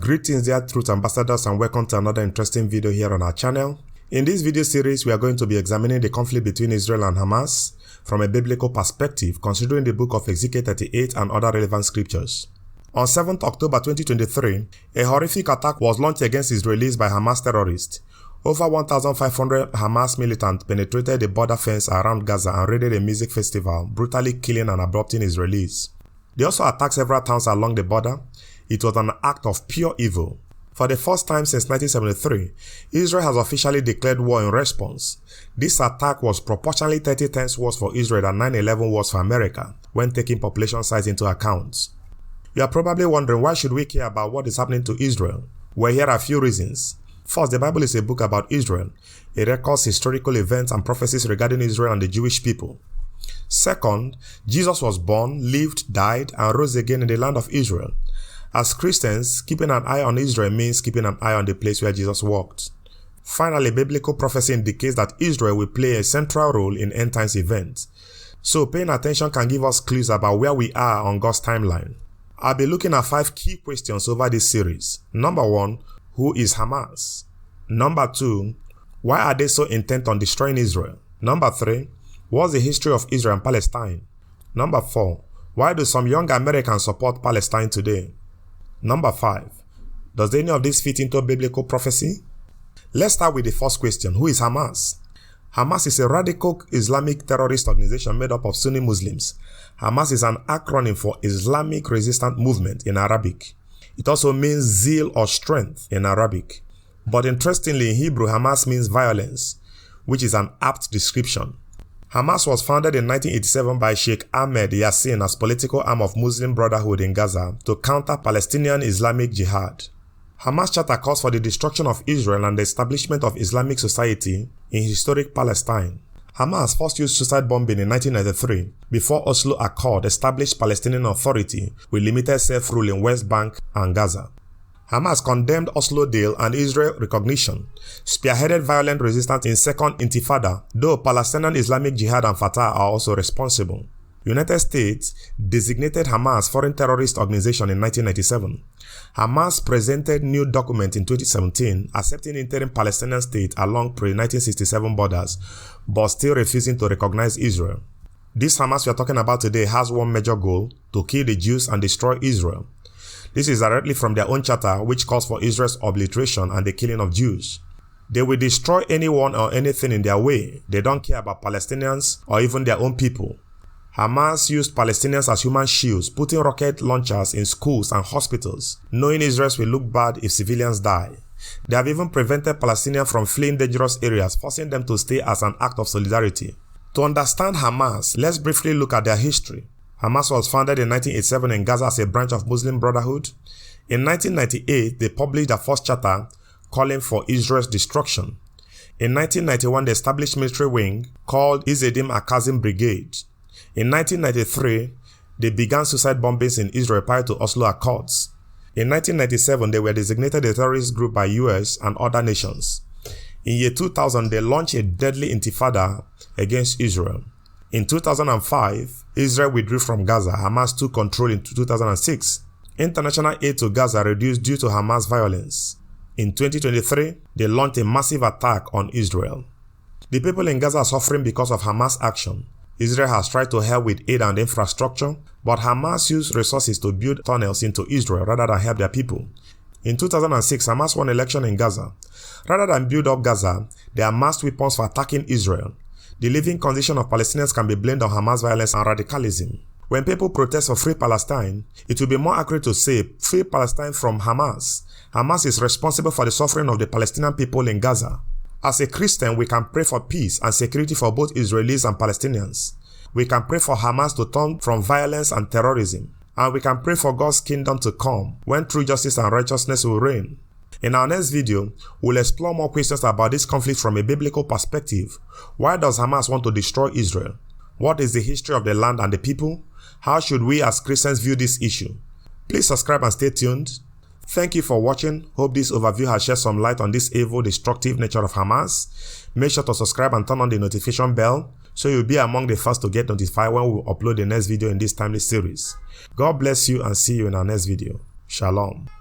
Greetings dear Truth Ambassadors, and welcome to another interesting video here on our channel. In this video series, we are going to be examining the conflict between Israel and Hamas from a biblical perspective, considering the book of Ezekiel 38 and other relevant scriptures. On 7th October 2023, a horrific attack was launched against Israelis by Hamas terrorists. Over 1,500 Hamas militants penetrated the border fence around Gaza and raided a music festival, brutally killing and abducting Israelis. They also attacked several towns along the border. It was an act of pure evil. For the first time since 1973, Israel has officially declared war in response. This attack was proportionally 30 times worse for Israel than 9/11 was for America, when taking population size into account. You are probably wondering, why should we care about what is happening to Israel? Well, here are a few reasons. First, the Bible is a book about Israel. It records historical events and prophecies regarding Israel and the Jewish people. Second, Jesus was born, lived, died, and rose again in the land of Israel. As Christians, keeping an eye on Israel means keeping an eye on the place where Jesus walked. Finally, biblical prophecy indicates that Israel will play a central role in end times events. So paying attention can give us clues about where we are on God's timeline. I'll be looking at 5 key questions over this series. Number 1, who is Hamas? Number 2, why are they so intent on destroying Israel? Number 3, what's the history of Israel and Palestine? Number 4, why do some young Americans support Palestine today? Number 5, does any of this fit into biblical prophecy? Let's start with the first question, who is Hamas? Hamas is a radical Islamic terrorist organization made up of Sunni Muslims. Hamas is an acronym for Islamic Resistance Movement in Arabic. It also means zeal or strength in Arabic. But interestingly, in Hebrew, Hamas means violence, which is an apt description. Hamas was founded in 1987 by Sheikh Ahmed Yassin as political arm of Muslim Brotherhood in Gaza to counter Palestinian Islamic Jihad. Hamas charter calls for the destruction of Israel and the establishment of Islamic society in historic Palestine. Hamas first used suicide bombing in 1993 before Oslo Accord established Palestinian Authority with limited self-rule in West Bank and Gaza. Hamas condemned Oslo deal and Israel recognition, spearheaded violent resistance in Second Intifada, though Palestinian Islamic Jihad and Fatah are also responsible. United States designated Hamas foreign terrorist organization in 1997. Hamas presented new document in 2017 accepting interim Palestinian state along pre-1967 borders, but still refusing to recognize Israel. This Hamas we are talking about today has one major goal: to kill the Jews and destroy Israel. This is directly from their own charter, which calls for Israel's obliteration and the killing of Jews. They will destroy anyone or anything in their way. They don't care about Palestinians or even their own people. Hamas used Palestinians as human shields, putting rocket launchers in schools and hospitals, knowing Israel will look bad if civilians die. They have even prevented Palestinians from fleeing dangerous areas, forcing them to stay as an act of solidarity. To understand Hamas, let's briefly look at their history. Hamas was founded in 1987 in Gaza as a branch of Muslim Brotherhood. In 1998, they published their first charter calling for Israel's destruction. In 1991, they established a military wing called Izzedim Akazim Brigade. In 1993, they began suicide bombings in Israel prior to Oslo Accords. In 1997, they were designated a terrorist group by US and other nations. In year 2000, they launched a deadly intifada against Israel. In 2005, Israel withdrew from Gaza. Hamas took control in 2006. International aid to Gaza reduced due to Hamas violence. In 2023, they launched a massive attack on Israel. The people in Gaza are suffering because of Hamas action. Israel has tried to help with aid and infrastructure, but Hamas used resources to build tunnels into Israel rather than help their people. In 2006, Hamas won election in Gaza. Rather than build up Gaza, they amassed weapons for attacking Israel. The living condition of Palestinians can be blamed on Hamas violence and radicalism. When people protest for free Palestine, it will be more accurate to say free Palestine from Hamas. Hamas is responsible for the suffering of the Palestinian people in Gaza. As a Christian, we can pray for peace and security for both Israelis and Palestinians. We can pray for Hamas to turn from violence and terrorism. And we can pray for God's kingdom to come when true justice and righteousness will reign. In our next video, we'll explore more questions about this conflict from a biblical perspective. Why does Hamas want to destroy Israel? What is the history of the land and the people? How should we as Christians view this issue? Please subscribe and stay tuned. Thank you for watching. Hope this overview has shed some light on this evil, destructive nature of Hamas. Make sure to subscribe and turn on the notification bell so you'll be among the first to get notified when we upload the next video in this timely series. God bless you and see you in our next video. Shalom.